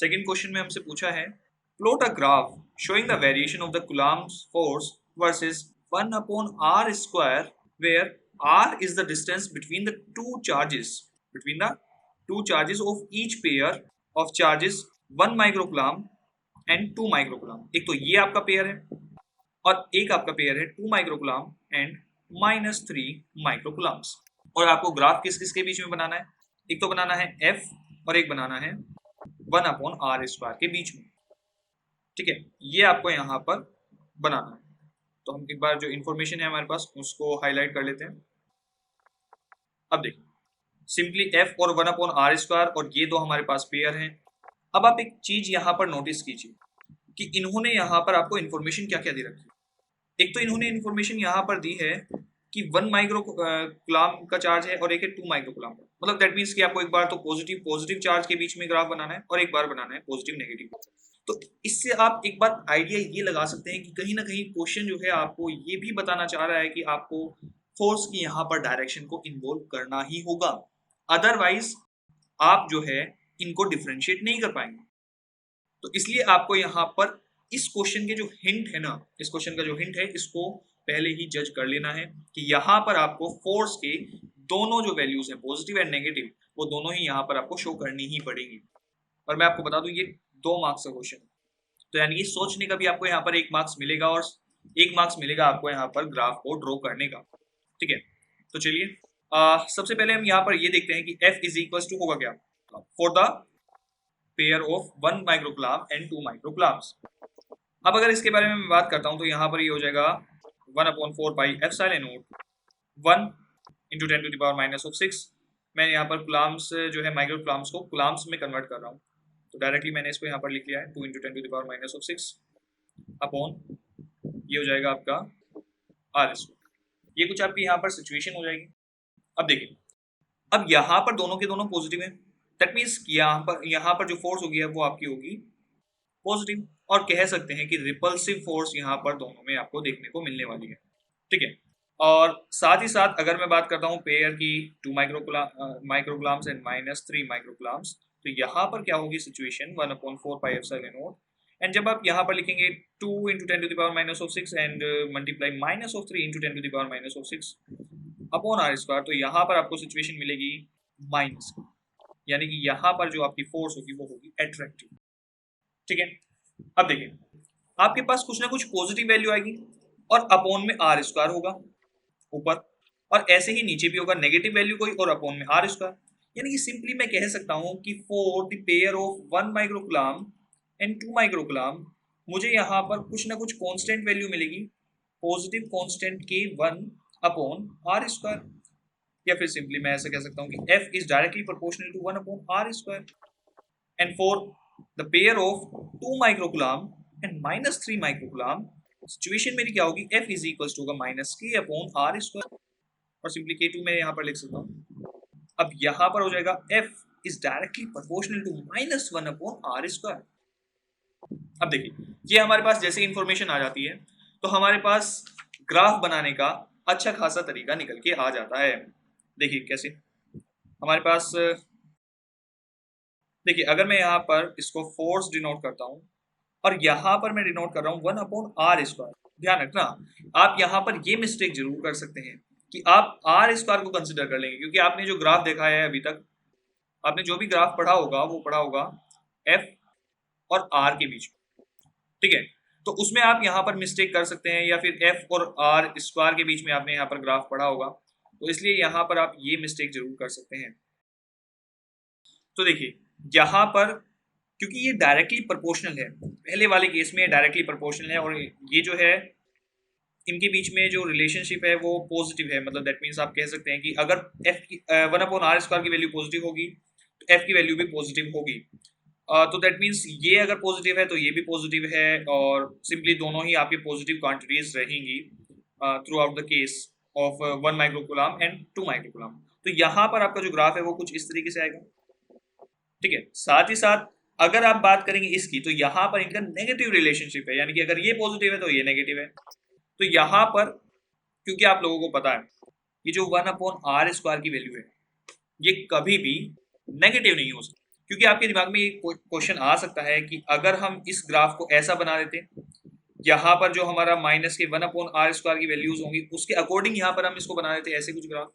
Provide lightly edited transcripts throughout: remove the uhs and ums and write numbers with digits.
Second question में हमसे पूछा है plot a graph showing the variation of the coulomb force versus 1 upon r square where r is the distance between the two charges of each pair of charges 1 microcoulomb and 2 microcoulomb। एक तो ये आपका pair है और एक आपका pair है 2 microcoulomb and -3 microcoulombs। और आपको ग्राफ किस किस के बीच में बनाना है, एक तो बनाना है f और एक बनाना है 1 अपॉन आर स्क्वायर के बीच में। ठीक है, ये आपको यहाँ पर बनाना है। तो हम एक बार जो इन्फॉर्मेशन है हमारे पास उसको हाईलाइट कर लेते हैं। अब देखिए सिंपली f और 1 अपॉन आर स्क्वायर और ये दो हमारे पास पेयर हैं। अब आप एक चीज यहाँ पर नोटिस कीजिए कि इन्होंने यहाँ पर आपको इन्फॉर्मेशन क्या क्या दे रखी है। एक तो इन्होंने इन्फॉर्मेशन यहाँ पर दी है कि 1 माइक्रोकूलम्ब का चार्ज है और एक है 2 माइक्रोकूलम्ब, मतलब दैट मीन्स कि आपको एक बार तो पॉजिटिव चार्ज के बीच में ग्राफ बनाना है और एक बार बनाना है पॉजिटिव नेगेटिव। तो इससे आप एक बार आइडिया ये लगा सकते हैं कि कहीं ना कहीं क्वेश्चन जो है आपको ये भी बताना चाह रहा है कि आपको फोर्स की यहाँ पर डायरेक्शन को इन्वॉल्व करना ही होगा, अदरवाइज आप जो है इनको डिफरेंशिएट नहीं कर पाएंगे। तो इसलिए आपको यहाँ पर इस क्वेश्चन के जो हिंट है ना, इस क्वेश्चन का जो हिंट है इसको पहले ही जज कर लेना है कि यहाँ पर आपको फोर्स के दोनों जो वैल्यूज हैं पॉजिटिव एंड नेगेटिव वो दोनों ही यहाँ पर आपको शो करनी ही पड़ेगी। और मैं आपको बता दूं ये 2 मार्क्स का क्वेश्चन है, तो यानी कि सोचने का भी आपको यहाँ पर 1 मार्क्स मिलेगा और 1 मार्क्स मिलेगा आपको यहाँ पर ग्राफ को ड्रॉ करने का। ठीक है, तो चलिए सबसे पहले हम यहाँ पर ये देखते हैं कि F इज इक्वल टू होगा क्या for the pair of 1 microcoulomb and 2 microcoulombs. अब अगर इसके बारे में मैं बात करता हूँ तो यहाँ पर ये हो जाएगा 1/4 pi epsilon naught 1 into 10 to the power -6। मैं यहाँ पर कूलम्ब्स जो है माइक्रोकूलम्ब्स को कूलम्ब्स में कन्वर्ट कर रहा हूँ, तो डायरेक्टली मैंने इसको यहाँ पर लिख लिया है 2 into 10 to the power -6 upon ये हो जाएगा आपका आर स्क्वायर। ये कुछ आपकी यहाँ पर सिचुएशन हो जाएगी। अब देखिए, अब यहाँ पर दोनों के दोनों पॉजिटिव है, दैट मीन्स यहाँ पर जो फोर्स होगी वो आपकी होगी पॉजिटिव, और कह सकते हैं कि रिपल्सिव फोर्स यहाँ पर दोनों में आपको देखने को मिलने वाली है। ठीक है, और साथ ही साथ अगर मैं बात करता हूँ पेयर की 2 माइक्रोकूलम्ब्स एंड -3 माइक्रोकूलम्ब्स, तो यहाँ पर क्या होगी situation 1/4 pi epsilon naught, and जब आप यहाँ पर लिखेंगे 2 into 10 to the power -6 and multiply -3 into 10 to the power -6 upon r square, तो यहाँ पर आपको सिचुएशन मिलेगी माइनस, यानी कि यहाँ पर जो आपकी फोर्स होगी वो होगी एट्रैक्टिव। ठीक है, अब देखिए आपके पास कुछ ना कुछ पॉजिटिव वैल्यू आएगी और अपॉन में आर स्क्वायर होगा ऊपर, और ऐसे ही नीचे भी होगा नेगेटिव वैल्यू कोई और अपॉन में आर स्क्वायर। यानी कि सिंपली मैं कह सकता हूं कि for the pair of 1 microcoulomb and 2 microcoulomb मुझे यहाँ पर कुछ ना कुछ कांस्टेंट वैल्यू मिलेगी, पॉजिटिव कांस्टेंट के 1 अपॉन आर स्क्वायर, या फिर सिंपली मैं ऐसा कह सकता हूँ कि f is directly proportional to 1 upon r square, and for the pair of 2 microcoulomb and -3 microcoulomb situation मेरी क्या होगी, f इज इक्वल टू होगा -k अपॉन आर स्क्वायर, और सिंपली k2 मैं यहाँ पर लिख सकता हूँ। अब यहाँ पर हो जाएगा f is directly proportional to -1 upon r square. अब देखिए ये हमारे पास जैसे इंफॉर्मेशन आ जाती है तो हमारे पास ग्राफ बनाने का अच्छा खासा तरीका निकल के आ जाता है। देखिए कैसे, हमारे पास देखिए अगर मैं यहाँ पर इसको फोर्स डिनोट करता हूँ और यहाँ पर मैं डिनोट कर रहा हूँ 1 अपॉन आर स्क्वायर, ध्यान रखना आप यहाँ पर ये मिस्टेक जरूर कर सकते हैं कि आप आर स्क्वायर को कंसिडर कर लेंगे, क्योंकि आपने जो ग्राफ देखा है अभी तक, आपने जो भी ग्राफ पढ़ा होगा वो पढ़ा होगा एफ और आर के बीच में। ठीक है, तो उसमें आप यहाँ पर मिस्टेक कर सकते हैं, या फिर एफ और आर स्क्वायर के बीच में आपने यहाँ पर ग्राफ पढ़ा होगा, तो इसलिए यहाँ पर आप ये मिस्टेक जरूर कर सकते हैं। तो देखिए यहाँ पर क्योंकि ये डायरेक्टली प्रोपोर्शनल है, पहले वाले केस में डायरेक्टली प्रोपोर्शनल है और ये जो है इनके बीच में जो रिलेशनशिप है वो पॉजिटिव है, मतलब दैट मीन्स आप कह सकते हैं कि अगर f की 1 अपॉन आर स्क्वायर की वैल्यू पॉजिटिव होगी तो f की वैल्यू भी पॉजिटिव होगी, तो दैट मीन्स ये अगर पॉजिटिव है तो ये भी पॉजिटिव है, और सिंपली दोनों ही आपकी पॉजिटिव क्वांटिटीज रहेंगी throughout the case of 1 microcoulomb and 2 microcoulomb. तो यहाँ पर आपका जो ग्राफ है वो कुछ इस तरीके से आएगा। ठीक है, साथ ही साथ अगर आप बात करेंगे इसकी तो यहाँ पर इनका नेगेटिव रिलेशनशिप है, यानी कि अगर ये पॉजिटिव है तो ये नेगेटिव है। तो यहाँ पर क्योंकि आप लोगों को पता है ये जो 1 अपॉन आर स्क्वायर की वैल्यू है ये कभी भी नेगेटिव नहीं हो सकती, क्योंकि आपके दिमाग में एक क्वेश्चन आ सकता है कि अगर हम इस ग्राफ को ऐसा बना देते, यहाँ पर जो हमारा माइनस के 1/r² की वैल्यूज होंगी उसके अकॉर्डिंग यहाँ पर हम इसको बना देते ऐसे कुछ ग्राफ,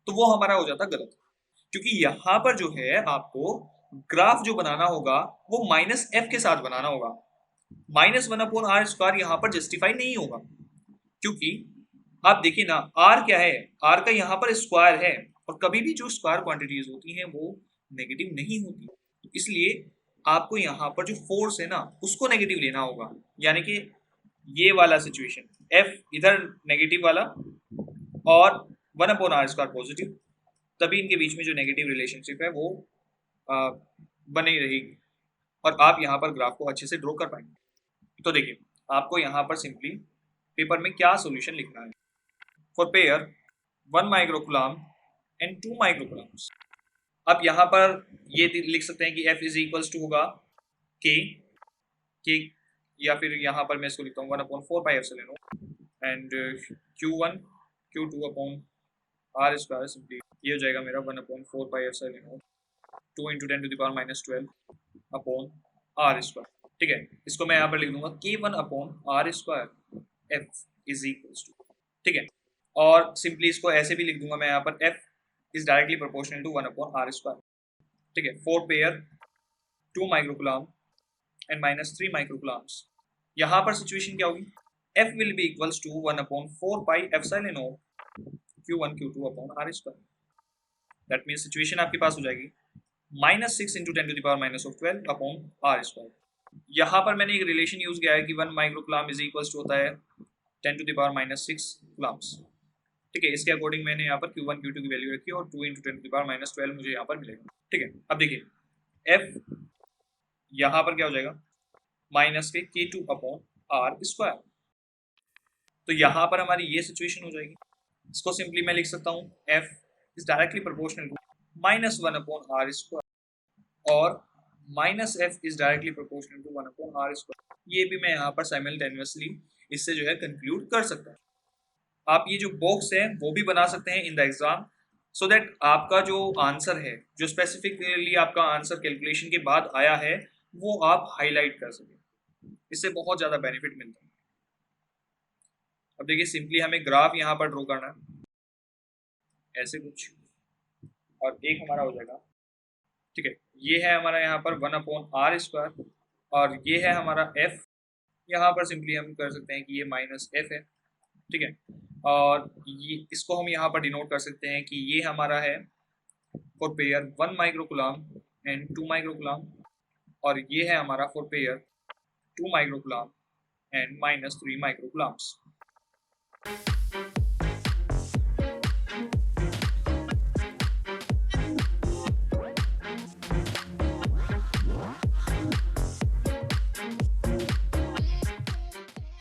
तो वो हमारा हो जाता गलत। क्योंकि यहाँ पर जो है आपको ग्राफ जो बनाना होगा वो -f के साथ बनाना होगा। -1/r² यहाँ पर जस्टिफाई नहीं होगा, क्योंकि आप देखिए ना, r क्या है, r का यहाँ पर स्क्वायर है, और कभी भी जो स्क्वायर क्वांटिटीज होती हैं वो नेगेटिव नहीं होती। इसलिए आपको यहाँ पर जो फोर्स है ना उसको नेगेटिव लेना होगा, यानी कि ये वाला सिचुएशन, f इधर नेगेटिव वाला और 1/r² पॉजिटिव, तभी इनके बीच में जो नेगेटिव रिलेशनशिप है वो बनी रहेगी और आप यहाँ पर ग्राफ को अच्छे से ड्रॉ कर पाएंगे। तो देखिए, आपको यहाँ पर सिंपली पेपर में क्या सॉल्यूशन लिखना है। फॉर पेयर 1 माइक्रोकुलाम एंड 2 माइक्रोकुलाम्स, आप यहाँ पर ये लिख सकते हैं कि F इज इक्वल्स टू होगा के, या फिर यहाँ पर मैं इसको लिखता हूँ 1/4πε0 and Q1 Q2 upon r², simply ये हो जाएगा मेरा 1/4πε0 2 × 10⁻12 अपॉन r²। ठीक है, इसको मैं यहाँ पर लिख दूंगा K1/r² F is equals to, ठीक है, और सिंपली इसको ऐसे भी लिख दूंगा मैं यहाँ पर F is directly proportional to 1/r²। ठीक है, 4 पेयर 2 माइक्रोकुलाम एंड -3 माइक्रोकुलाम्स, यहाँ पर सिचुएशन क्या होगी, F will be equals to 1/4πε0 Q1 Q2 upon r²। That means situation आपके पास हो जाएगी -6 × 10⁻12 अपॉन r²। यहाँ पर मैंने एक रिलेशन यूज किया है कि 1 माइक्रोकुलाम इज इक्वल्स टू होता है 10⁻6 कुलाम्स। ठीक है, इसके अकॉर्डिंग मैंने यहाँ पर Q1 Q2 की वैल्यू रखी और 2 × 10⁻12 मुझे यहाँ पर मिलेगा। ठीक है, अब देखिए F यहाँ पर क्या हो जाएगा, -K2 अपॉन r²। तो यहाँ पर हमारी ये सिचुएशन हो जाएगी। इसको सिंपली मैं लिख सकता हूँ F is directly proportional to -1/r² और -F is directly proportional to 1/r²। ये भी मैं यहाँ पर साइमल्टेनियसली इससे जो है कंक्लूड कर सकता हूँ। आप ये जो बॉक्स है वो भी बना सकते हैं in the exam, so that आपका जो आंसर है, जो स्पेसिफिकली आपका आंसर कैलकुलेशन के बाद आया है, वो आप हाईलाइट कर सकें। इससे बहुत ज़्यादा बेनिफिट मिलता है। अब देखिए, सिंपली हमें ग्राफ यहाँ पर ड्रॉ करना है ऐसे कुछ, और एक हमारा हो जाएगा। ठीक है, ये है हमारा यहाँ पर 1/r² और ये है हमारा F। यहाँ पर सिंपली हम कर सकते हैं कि ये -F है। ठीक है, और ये इसको हम यहाँ पर डिनोट कर सकते हैं कि ये हमारा है for pair 1 microcoulomb and 2 microcoulomb, और ये है हमारा फॉर पेयर 2 माइक्रोकुलाम एंड -3 माइक्रोकुलाम्स।